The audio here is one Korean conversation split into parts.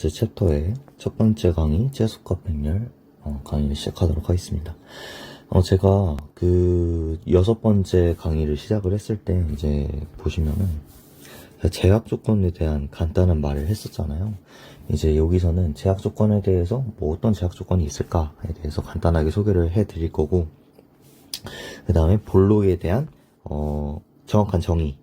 번째 챕터의 첫 번째 강의 재수과 백렬 강의를 시작하도록 하겠습니다. 제가 그 6번째 강의를 시작을 했을 때 이제 보시면은 제약 조건에 대한 간단한 말을 했었잖아요. 이제 여기서는 제약 조건에 대해서 뭐 어떤 제약 조건이 있을까에 대해서 간단하게 소개를 해 드릴 거고, 그 다음에 볼록에 대한 정확한 정의,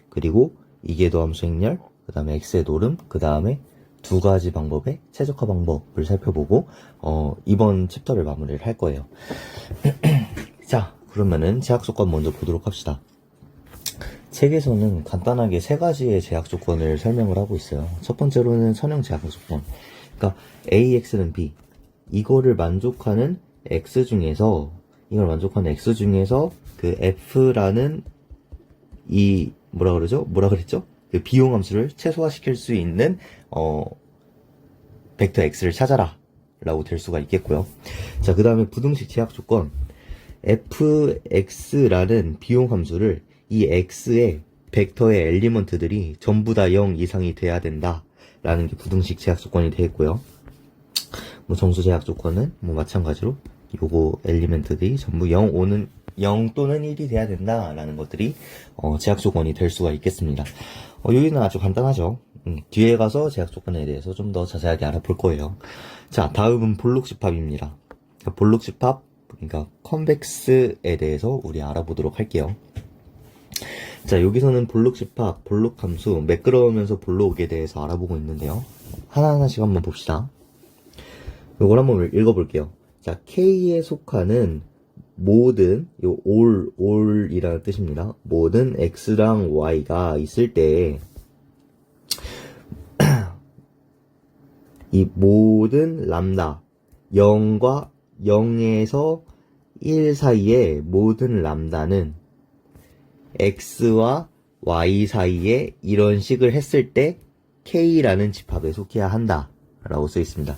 그리고 이계도 함수 행렬, 그 다음에 x의 노름, 그 다음에 두 가지 방법의 최적화 방법을 살펴보고 이번 챕터를 마무리를 할 거예요. 자, 그러면은 제약 조건 먼저 보도록 합시다. 책에서는 간단하게 세 가지의 제약 조건을 설명을 하고 있어요. 첫 번째로는 선형 제약 조건. 그러니까 AX는 B. 이거를 만족하는 X 중에서 그 F라는 이 뭐라 그랬죠? 그 비용 함수를 최소화시킬 수 있는 벡터 X를 찾아라 라고 될 수가 있겠고요. 자, 그 다음에 부등식 제약 조건. fx라는 비용 함수를 이 x의 벡터의 엘리먼트들이 전부 다 0 이상이 돼야 된다 라는 게 부등식 제약 조건이 되겠고요. 뭐 정수 제약 조건은 뭐 마찬가지로 요거 엘리먼트들이 전부 0 또는 1이 돼야 된다 라는 것들이 제약 조건이 될 수가 있겠습니다. 여기는 아주 간단하죠. 뒤에 가서 제약 조건에 대해서 좀 더 자세하게 알아볼 거예요. 자, 다음은 볼록 집합입니다. 볼록 집합, 그러니까 컨벡스에 대해서 우리 알아보도록 할게요. 자, 여기서는 볼록 집합, 볼록 함수, 매끄러우면서 볼록에 대해서 알아보고 있는데요. 하나하나씩 한번 봅시다. 요걸 한번 읽어볼게요. 자, K에 속하는 모든, all이라는 뜻입니다. 모든 X랑 Y가 있을 때, 이 모든 람다, 0에서 1 사이의 모든 람다는 X와 Y 사이에 이런 식을 했을 때 K라는 집합에 속해야 한다 라고 써 있습니다.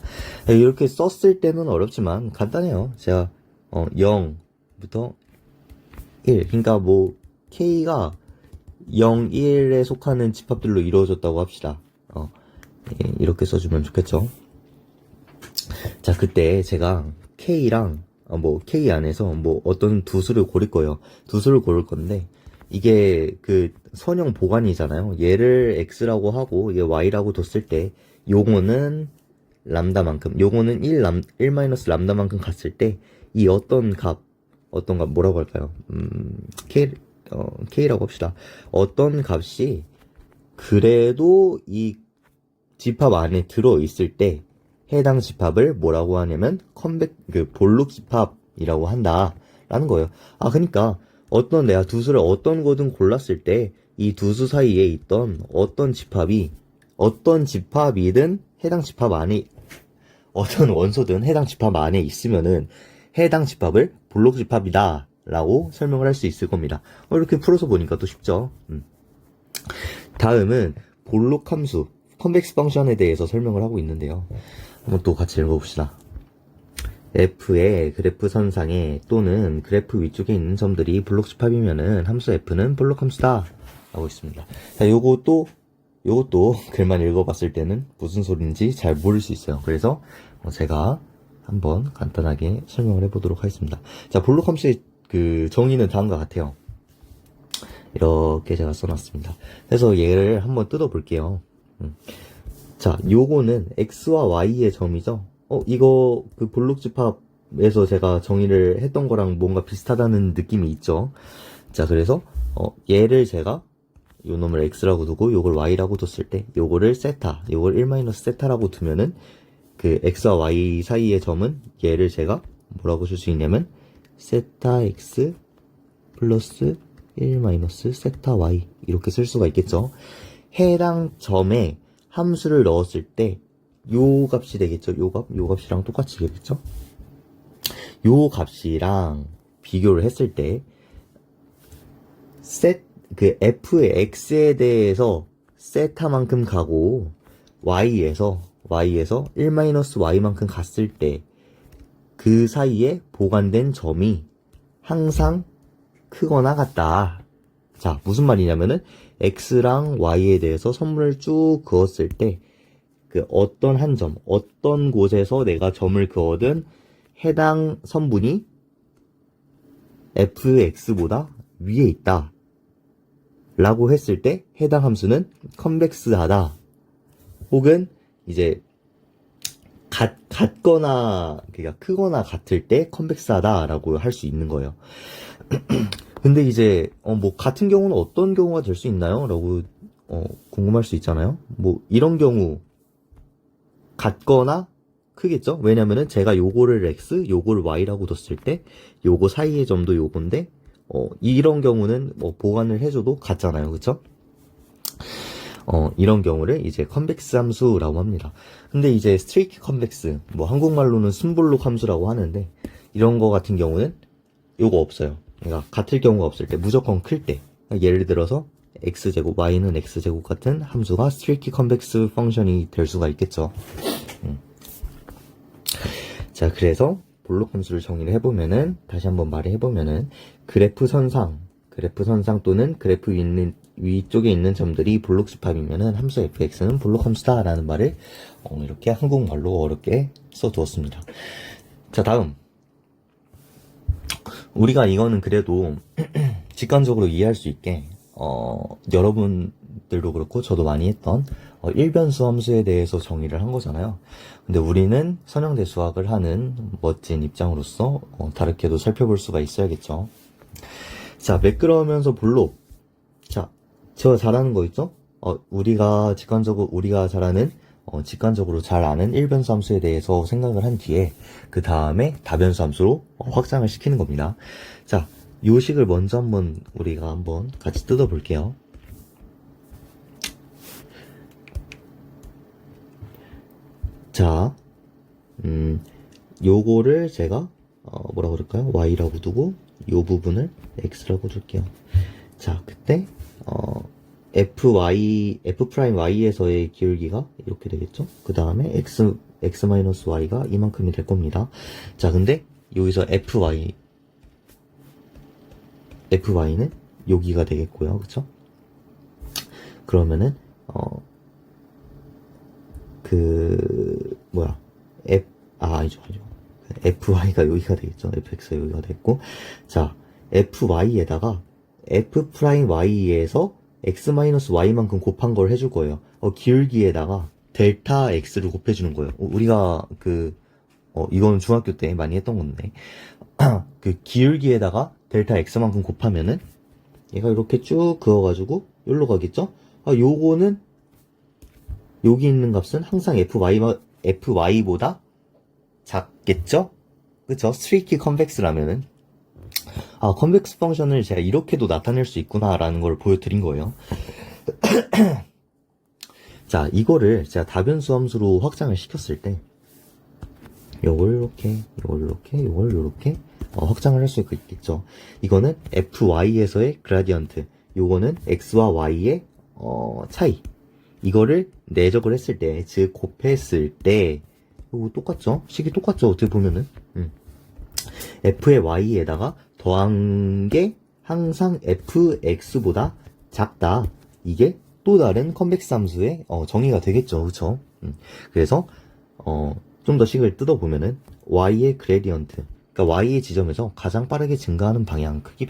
이렇게 썼을 때는 어렵지만 간단해요. 제가 0부터 1, 그러니까 뭐 K가 0, 1에 속하는 집합들로 이루어졌다고 합시다. 이렇게 써주면 좋겠죠. 자, 그때 제가 K랑 K 안에서 뭐 어떤 두 수를 고를 거예요. 두 수를 고를 건데 이게 그 선형 보관이잖아요. 얘를 X라고 하고 얘 Y라고 뒀을 때 요거는 람다만큼, 요거는 1-람다만큼 갔을 때 이 어떤 값 뭐라고 할까요? K라고 합시다. 어떤 값이 그래도 이 집합 안에 들어있을 때 해당 집합을 뭐라고 하냐면 볼록 집합이라고 한다라는 거예요. 그러니까 내가 두 수를 어떤 거든 골랐을 때 이 두 수 사이에 있던 어떤 집합이든 해당 집합 안에, 어떤 원소든 해당 집합 안에 있으면은 해당 집합을 볼록 집합이다 라고 설명을 할 수 있을 겁니다. 이렇게 풀어서 보니까 또 쉽죠. 다음은 볼록 함수, 컨벡스 펑션에 대해서 설명을 하고 있는데요. 한번 또 같이 읽어봅시다. f의 그래프 선상에 또는 그래프 위쪽에 있는 점들이 볼록 집합이면은 함수 f는 볼록 함수다 라고 있습니다. 자, 요것도 글만 읽어봤을 때는 무슨 소리인지 잘 모를 수 있어요. 그래서 제가 한번 간단하게 설명을 해보도록 하겠습니다. 자, 볼록 함수의 그 정의는 다음과 같아요. 이렇게 제가 써놨습니다. 그래서 얘를 한번 뜯어볼게요. 자, 요거는 X와 Y의 점이죠? 이거 그 볼록 집합에서 제가 정의를 했던 거랑 뭔가 비슷하다는 느낌이 있죠? 자, 그래서 얘를 제가 요 놈을 X라고 두고 요걸 Y라고 뒀을 때 요거를 세타, 요걸 1-세타라고 두면은 그 X와 Y 사이의 점은 얘를 제가 뭐라고 쓸 수 있냐면 세타 X 플러스 1-세타 Y 이렇게 쓸 수가 있겠죠? 해당 점에 함수를 넣었을 때 요 값이 되겠죠? 요 값이랑 똑같이 되겠죠? 요 값이랑 비교를 했을 때 f의 x에 대해서 세타만큼 가고 y에서 1-y만큼 갔을 때 그 사이에 보관된 점이 항상 크거나 같다. 자, 무슨 말이냐면은 x랑 y에 대해서 선물을 쭉 그었을 때 그 어떤 한 점, 어떤 곳에서 내가 점을 그어든 해당 선분이 fx보다 위에 있다 라고 했을 때 해당 함수는 컨벡스하다, 혹은 이제 같거나 그러니까 크거나 같을 때 컨벡스하다 라고 할 수 있는 거예요. 근데 이제 뭐 같은 경우는 어떤 경우가 될 수 있나요? 라고 궁금할 수 있잖아요. 뭐 이런 경우 같거나 크겠죠? 왜냐면은 제가 요거를 x, 요거를 y라고 뒀을 때 요거 사이의 점도 요건데 이런 경우는 뭐 보완을 해줘도 같잖아요. 그쵸? 이런 경우를 이제 컨벡스 함수라고 합니다. 근데 이제 스트레이트 컨벡스, 뭐 한국말로는 순볼록 함수라고 하는데, 이런 거 같은 경우는 요거 없어요. 그러니까 같을 경우가 없을 때, 무조건 클 때. 예를 들어서 x제곱, y는 x제곱 같은 함수가 스트레이트 컨벡스 펑션이 될 수가 있겠죠. 자, 그래서 볼록 함수를 정의를 해보면은, 다시 한번 말해보면은, 그래프 선상 또는 그래프 위쪽에 있는 점들이 볼록 집합이면은 함수 fx는 볼록 함수다라는 말을 이렇게 한국말로 어렵게 써두었습니다. 자, 다음. 우리가 이거는 그래도 직관적으로 이해할 수 있게 여러분들도 그렇고 저도 많이 했던 일변수 함수에 대해서 정의를 한 거잖아요. 근데 우리는 선형대 수학을 하는 멋진 입장으로서 다르게도 살펴볼 수가 있어야겠죠. 자, 매끄러우면서 볼록. 자, 저 잘하는 거 있죠? 우리가 직관적으로 잘 아는 일변수 함수에 대해서 생각을 한 뒤에 그 다음에 다변수 함수로 확장을 시키는 겁니다. 자, 요 식을 먼저 우리가 한번 같이 뜯어 볼게요. 자, 요거를 제가 뭐라 그럴까요? y라고 두고 요 부분을 x라고 둘게요. 자, 그때 f'y에서의 기울기가 이렇게 되겠죠? 그 다음에 x-y가 이만큼이 될 겁니다. 자, 근데 여기서 fy는 여기가 되겠고요. 그쵸? 그러면은 아니죠. fy가 여기가 되겠죠. fx가 여기가 됐고, 자, fy에다가 f'y에서 x-y만큼 곱한 걸 해줄 거예요. 기울기에다가 델타 x를 곱해주는 거예요. 우리가 이거는 중학교 때 많이 했던 건데, 그 기울기에다가 델타 x만큼 곱하면은 얘가 이렇게 쭉 그어가지고 여기로 가겠죠? 요거는 여기 있는 값은 항상 fy보다 작겠죠? 그쵸? 스트레이트 컨벡스라면은 컨벡스 펑션을 제가 이렇게도 나타낼 수 있구나라는 걸 보여드린 거예요. 자, 이거를 제가 다변수 함수로 확장을 시켰을 때 요걸 이렇게 확장을 할 수 있겠죠. 이거는 fy에서의 그라디언트, 요거는 x와 y의 차이, 이거를 내적을 했을 때, 즉 곱했을 때 이거 똑같죠? 식이 똑같죠? 어떻게 보면은 f의 y에다가 더한 게 항상 fx보다 작다, 이게 또 다른 컨벡스 함수의 정의가 되겠죠. 그쵸? 그래서 좀 더 식을 뜯어보면은 y의 그레디언트, 그러니까 y의 지점에서 가장 빠르게 증가하는 방향 크기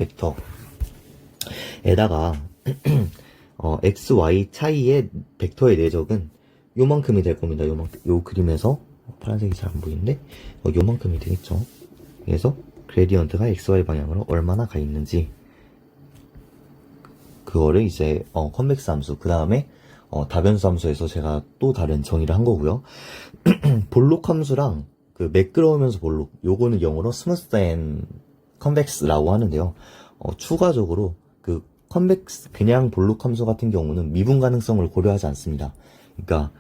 벡터에다가 x, y 차이의 벡터의 내적은 요만큼이 될 겁니다. 요 그림에서 파란색이 잘 안 보이는데 요만큼이 되겠죠. 그래서 그레디언트가 x, y 방향으로 얼마나 가 있는지, 그거를 이제 컨벡스 함수, 그 다음에 다변수 함수에서 제가 또 다른 정의를 한 거고요. 볼록 함수랑 그 매끄러우면서 볼록, 요거는 영어로 스무스 앤 컨벡스라고 하는데요. 추가적으로 그 컨벡스 그냥 볼록 함수 같은 경우는 미분 가능성을 고려하지 않습니다. 그러니까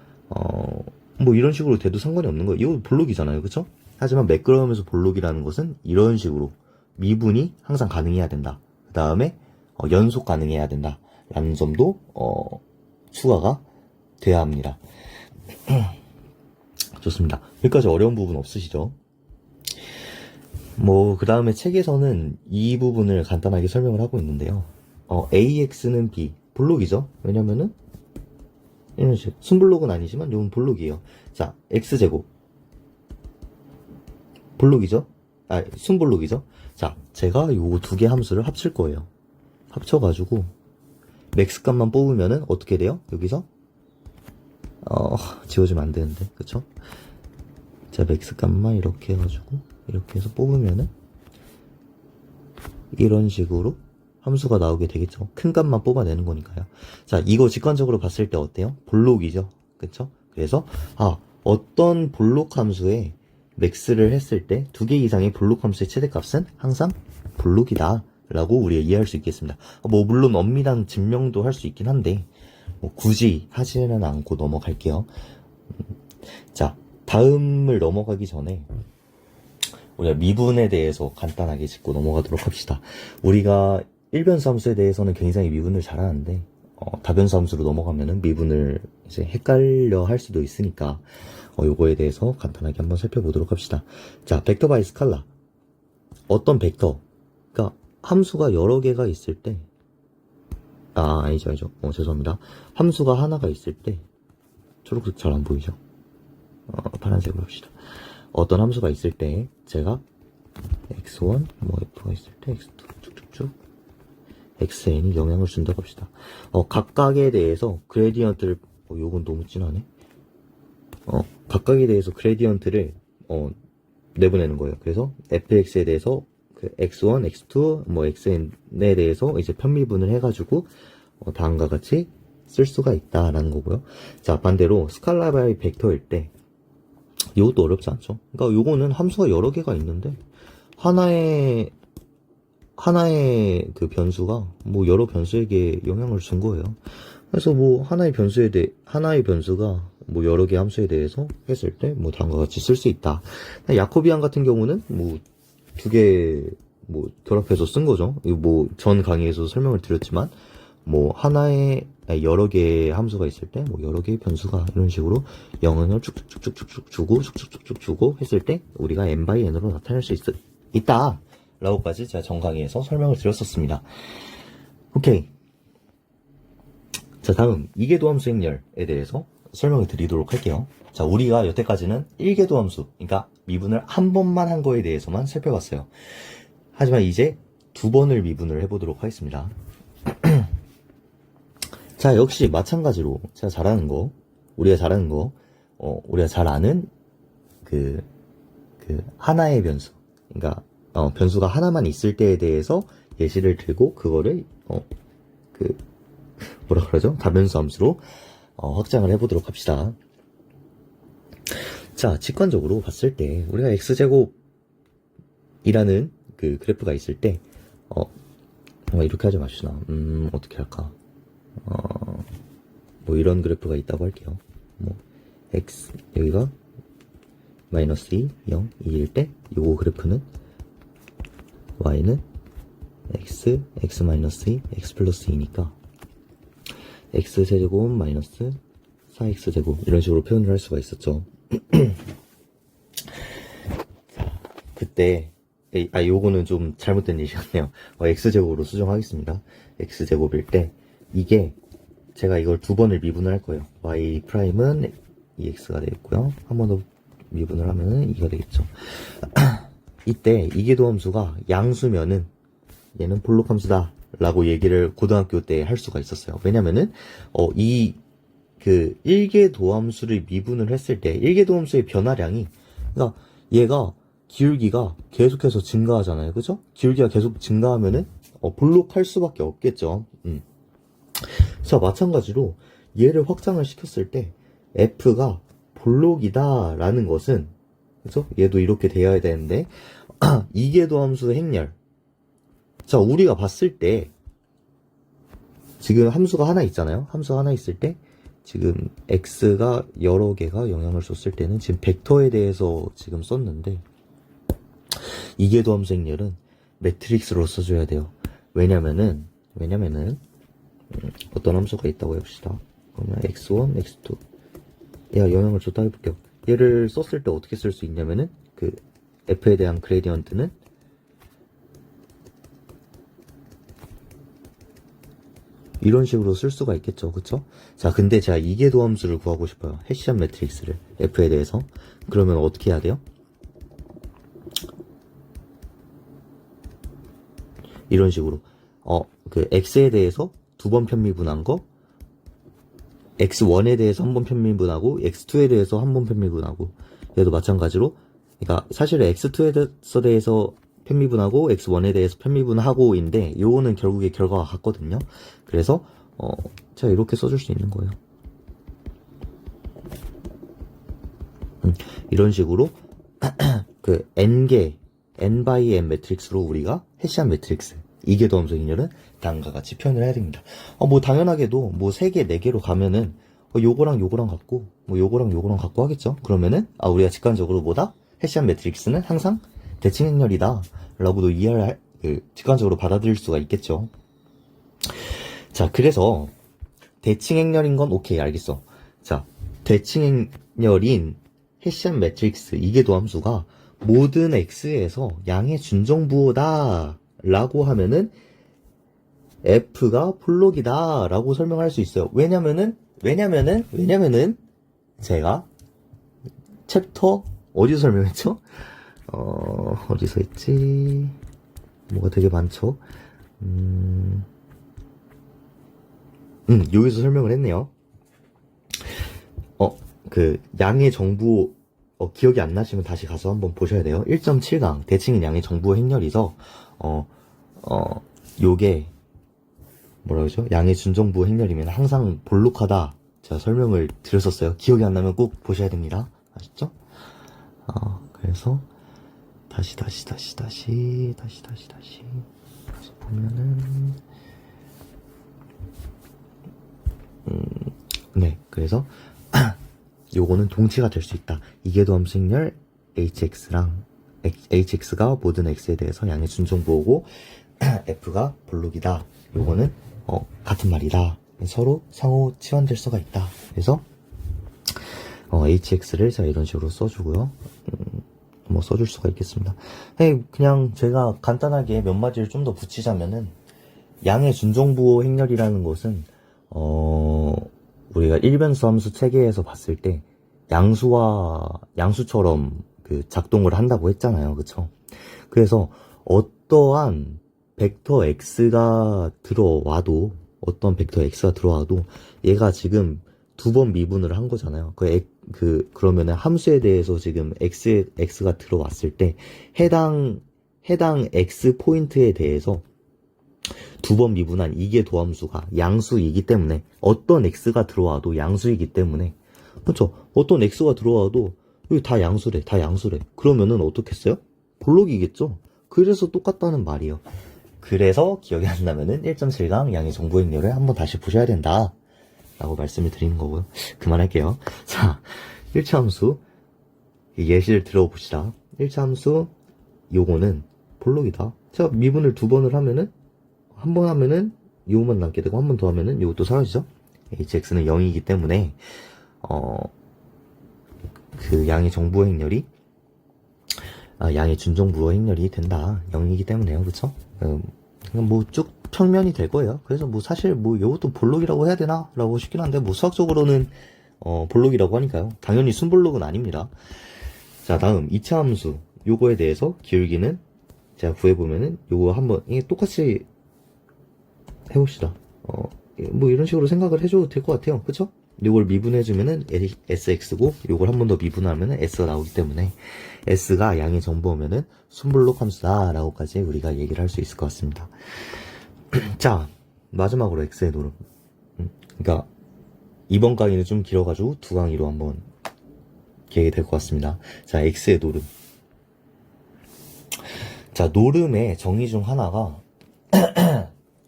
뭐 이런 식으로 돼도 상관이 없는 거예요. 이거 볼록이잖아요, 그쵸? 하지만 매끄러우면서 볼록이라는 것은 이런 식으로 미분이 항상 가능해야 된다. 그 다음에 연속 가능해야 된다 라는 점도 추가가 돼야 합니다. 좋습니다. 여기까지 어려운 부분 없으시죠? 그 다음에 책에서는 이 부분을 간단하게 설명을 하고 있는데요. AX는 B, 볼록이죠? 왜냐면은 이런 식. 순블록은 아니지만 이건 블록이에요. 자, x제곱. 블록이죠? 아, 순블록이죠? 자, 제가 요 두 개 함수를 합칠 거예요. 합쳐가지고 맥스 값만 뽑으면은 어떻게 돼요? 여기서 지워지면 안 되는데, 그쵸? 자, 맥스 값만 이렇게 해가지고 이렇게 해서 뽑으면은 이런 식으로 함수가 나오게 되겠죠. 큰 값만 뽑아내는 거니까요. 자, 이거 직관적으로 봤을 때 어때요? 블록이죠. 그쵸? 그래서 어떤 블록 함수에 맥스를 했을 때 두 개 이상의 블록 함수의 최대값은 항상 블록이다 라고 우리가 이해할 수 있겠습니다. 뭐 물론 엄밀한 증명도 할 수 있긴 한데 뭐 굳이 하지는 않고 넘어갈게요. 자, 다음을 넘어가기 전에 우리가 미분에 대해서 간단하게 짚고 넘어가도록 합시다. 우리가 일변수 함수에 대해서는 굉장히 미분을 잘하는데 다변수 함수로 넘어가면은 미분을 이제 헷갈려 할 수도 있으니까 요거에 대해서 간단하게 한번 살펴보도록 합시다. 자, 벡터 바이 스칼라. 어떤 벡터, 그러니까 함수가 여러 개가 있을 때, 아니죠. 죄송합니다. 함수가 하나가 있을 때, 초록색 잘 안 보이죠? 파란색으로 합시다. 어떤 함수가 있을 때, 제가 x1, f가 있을 때 x2, 쭉쭉쭉, xn이 영향을 준다고 합시다. 각각에 대해서 그레디언트를, 요건 너무 진하네. 각각에 대해서 그레디언트를 내보내는 거예요. 그래서 fx에 대해서 그 x1, x2, xn에 대해서 이제 편미분을 해가지고 다음과 같이 쓸 수가 있다라는 거고요. 자, 반대로 스칼라 바이 벡터일 때 이것도 어렵지 않죠. 그러니까 요거는 함수가 여러 개가 있는데 하나의 그 변수가 뭐 여러 변수에게 영향을 준 거예요. 그래서 뭐 하나의 변수가 뭐 여러 개 함수에 대해서 했을 때 뭐 다음과 같이 쓸 수 있다. 야코비안 같은 경우는 뭐 두 개 뭐 결합해서 쓴 거죠. 뭐 전 강의에서 설명을 드렸지만 뭐 여러 개의 함수가 있을 때 뭐 여러 개의 변수가 이런 식으로 영향을 쭉쭉쭉쭉 주고 했을 때 우리가 n by n으로 나타낼 수 있다 라고까지 제가 전 강의에서 설명을 드렸었습니다. 오케이. 자, 다음 이계도함수 행렬에 대해서 설명을 드리도록 할게요. 자, 우리가 여태까지는 1계도함수, 그러니까 미분을 한 번만 한 거에 대해서만 살펴봤어요. 하지만 이제 두 번을 미분을 해보도록 하겠습니다. 자, 역시 마찬가지로 우리가 잘 아는 그 하나의 변수, 그러니까 변수가 하나만 있을 때에 대해서 예시를 들고 그거를 다변수 함수로 확장을 해보도록 합시다. 자, 직관적으로 봤을 때 우리가 x제곱이라는 그 그래프가 있을 때 이렇게 하지 맙시다. 어떻게 할까? 뭐 이런 그래프가 있다고 할게요. 뭐 x 여기가 마이너스 2, 0, 2일 때 요거 그래프는 y는 x 마이너스 2, x 플러스 2니까 x제곱 마이너스 4x제곱 이런 식으로 표현을 할 수가 있었죠. 자, 그때 요거는 좀 잘못된 예시였네요. x제곱으로 수정하겠습니다. x제곱일 때 이게 제가 이걸 두 번을 미분을 할 거예요. y 프라임은 2x가 되겠고요. 한 번 더 미분을 하면은 2가 되겠죠. 이때 이계도함수가 양수면은 얘는 볼록함수다 라고 얘기를 고등학교 때 할 수가 있었어요. 왜냐면은 이 그 1계도함수를 미분을 했을 때 1계도함수의 변화량이, 그러니까 얘가 기울기가 계속해서 증가하잖아요. 그죠? 기울기가 계속 증가하면은 볼록할 수밖에 없겠죠. 자, 마찬가지로 얘를 확장을 시켰을 때 f가 볼록이다 라는 것은, 그죠? 얘도 이렇게 되어야 되는데 이계도함수 행렬, 자, 우리가 봤을 때 지금 함수가 하나 있잖아요. 함수 하나 있을 때 지금 x가 여러 개가 영향을 줬을 때는 지금 벡터에 대해서 지금 썼는데 이계도함수 행렬은 매트릭스로 써줘야 돼요. 왜냐면은 어떤 함수가 있다고 해봅시다. 그러면 x1, x2 얘가 영향을 줬다 해볼게요. 얘를 썼을 때 어떻게 쓸 수 있냐면은 그 f에 대한 그레디언트는 이런 식으로 쓸 수가 있겠죠. 그쵸? 자, 근데 제가 이계도 함수를 구하고 싶어요. 헤시안 매트릭스를. F에 대해서. 그러면 어떻게 해야 돼요? 이런 식으로. X에 대해서 두 번 편미분한 거, X1에 대해서 한 번 편미분하고, X2에 대해서 한 번 편미분하고, 얘도 마찬가지로, 그러니까 사실은 X2에 대해서 편미분하고, X1에 대해서 편미분하고인데, 요거는 결국에 결과가 같거든요. 그래서, 제가 이렇게 써줄 수 있는 거예요. 이런 식으로, 그, N 바이 N 매트릭스로 우리가 해시한 매트릭스, 이계도 함수 행렬은 다음과 같이 표현을 해야 됩니다. 뭐 당연하게도 뭐 3개, 4개로 가면은 요거랑 요거랑 같고 뭐 요거랑 요거랑 같고 하겠죠. 그러면은 우리가 직관적으로 뭐다? 해시한 매트릭스는 항상 대칭 행렬이다 라고도 직관적으로 받아들일 수가 있겠죠. 자, 그래서 대칭 행렬인 건 오케이, 알겠어. 자, 대칭 행렬인 해시안 매트릭스 이계도 함수가 모든 x에서 양의 준정부호다 라고 하면은 f가 볼록이다 라고 설명할 수 있어요. 왜냐면은 제가 챕터 어디서 설명했죠? 어디서 했지? 뭐가 되게 많죠? 여기서 설명을 했네요. 그 양의 정부 기억이 안 나시면 다시 가서 한번 보셔야 돼요. 1.7강 대칭은 양의 정부 행렬이서 요게 뭐라 그러죠? 양의 준정부 행렬이면 항상 볼록하다. 제가 설명을 드렸었어요. 기억이 안 나면 꼭 보셔야 됩니다. 아셨죠? 그래서 다시 그래서 보면은 네, 그래서 요거는 동치가 될 수 있다. 이계도 함수 행렬 hx가 모든 x에 대해서 양의 준정부호고 f가 볼록이다. 요거는 같은 말이다. 서로 상호 치환될 수가 있다. 그래서 hx를 제가 이런 식으로 써주고요. 뭐 써줄 수가 있겠습니다. 그냥 제가 간단하게 몇 마디를 좀 더 붙이자면은 양의 준정부호 행렬이라는 것은 우리가 일변수 함수 체계에서 봤을 때 양수처럼 그 작동을 한다고 했잖아요. 그쵸? 그래서 어떠한 벡터 x가 들어와도 얘가 지금 두 번 미분을 한 거잖아요. 그러면은 함수에 대해서 지금 x가 들어왔을 때 해당 x 포인트에 대해서 두 번 미분한 이계 도함수가 양수이기 때문에 어떤 x가 들어와도 양수이기 때문에 그렇죠. 어떤 x가 들어와도 여기 다 양수래. 그러면은 어떻겠어요? 볼록이겠죠. 그래서 똑같다는 말이에요. 그래서 기억이 안 나면은 1.7강 양의 정부 행렬을 한번 다시 보셔야 된다 라고 말씀을 드리는 거고요. 그만할게요. 자, 1차 함수 예시를 들어봅시다. 1차 함수 요거는 볼록이다. 제가 미분을 두 번을 하면은 한 번 하면은 요것만 남게 되고 한 번 더 하면은 요것도 사라지죠. hx는 0이기 때문에 그 양의 정부호 행렬이 양의 준정부호 행렬이 된다. 0이기 때문에요. 그쵸? 뭐 쭉 평면이 될 거예요. 그래서 뭐 사실 뭐 요것도 볼록이라고 해야 되나? 라고 싶긴 한데 뭐 수학적으로는 볼록이라고 하니까요. 당연히 순볼록은 아닙니다. 자, 다음 2차 함수 요거에 대해서 기울기는 제가 구해보면은 요거 한번 이게 똑같이 해봅시다. 뭐 이런 식으로 생각을 해줘도 될 것 같아요. 그쵸? 요걸 미분해주면은 sx고 요걸 한 번 더 미분하면은 s가 나오기 때문에 s가 양의 정보면은 순볼록 함수다 라고까지 우리가 얘기를 할 수 있을 것 같습니다. 자, 마지막으로 x의 노름. 그러니까 이번 강의는 좀 길어가지고 두 강의로 한번 계획이 될 것 같습니다. 자, x의 노름. 자, 노름의 정의 중 하나가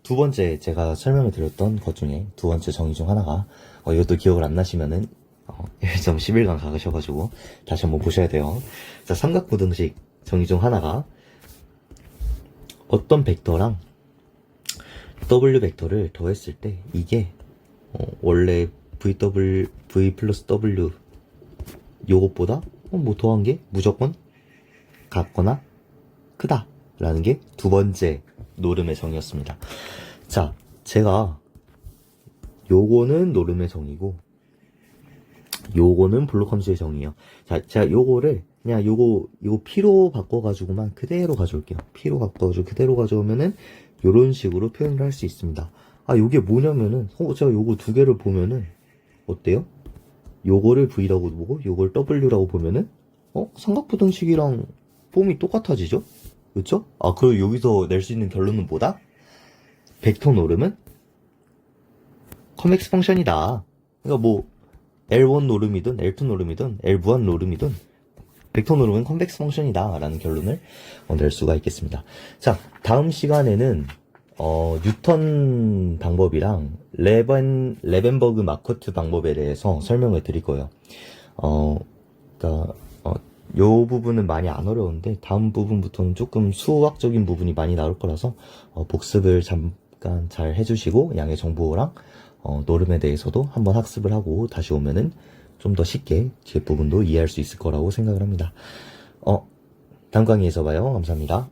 두 번째 제가 설명을 드렸던 것 중에 두 번째 정의 중 하나가 이것도 기억을 안 나시면은 1.11강 가셔가지고 다시 한번 보셔야 돼요. 자, 삼각부등식 정의 중 하나가 어떤 벡터랑 w 벡터를 더했을 때 이게 원래 v 플러스 w 요것보다 뭐 더한 게 무조건 같거나 크다 라는 게 두 번째 노름의 정의였습니다. 자, 제가 요거는 노름의 정의고, 요거는 블록 함수의 정의예요. 자, 제가 요거를 그냥 요거 P로 바꿔가지고만 그대로 가져올게요. P로 바꿔가지고 그대로 가져오면은 요런 식으로 표현을 할 수 있습니다. 아, 요게 뭐냐면은, 제가 요거 두 개를 보면은, 어때요? 요거를 V라고 보고, 요걸 W라고 보면은, 삼각부등식이랑 폼이 똑같아지죠? 그쵸? 아, 그리고 여기서 낼 수 있는 결론은 뭐다? 벡터 노름은 컨벡스 펑션이다. 그러니까 뭐, L1 노름이든, L2 노름이든, L 무한 노름이든, 벡터 노름은 컨벡스 펑션이다. 라는 결론을 낼 수가 있겠습니다. 자, 다음 시간에는, 뉴턴 방법이랑 레벤버그 마커트 방법에 대해서 설명을 드릴 거예요. 그러니까 요 부분은 많이 안 어려운데 다음 부분부터는 조금 수학적인 부분이 많이 나올 거라서 복습을 잠깐 잘 해주시고 양의 정보랑 노름에 대해서도 한번 학습을 하고 다시 오면은 좀 더 쉽게 뒤에 부분도 이해할 수 있을 거라고 생각을 합니다. 다음 강의에서 봐요. 감사합니다.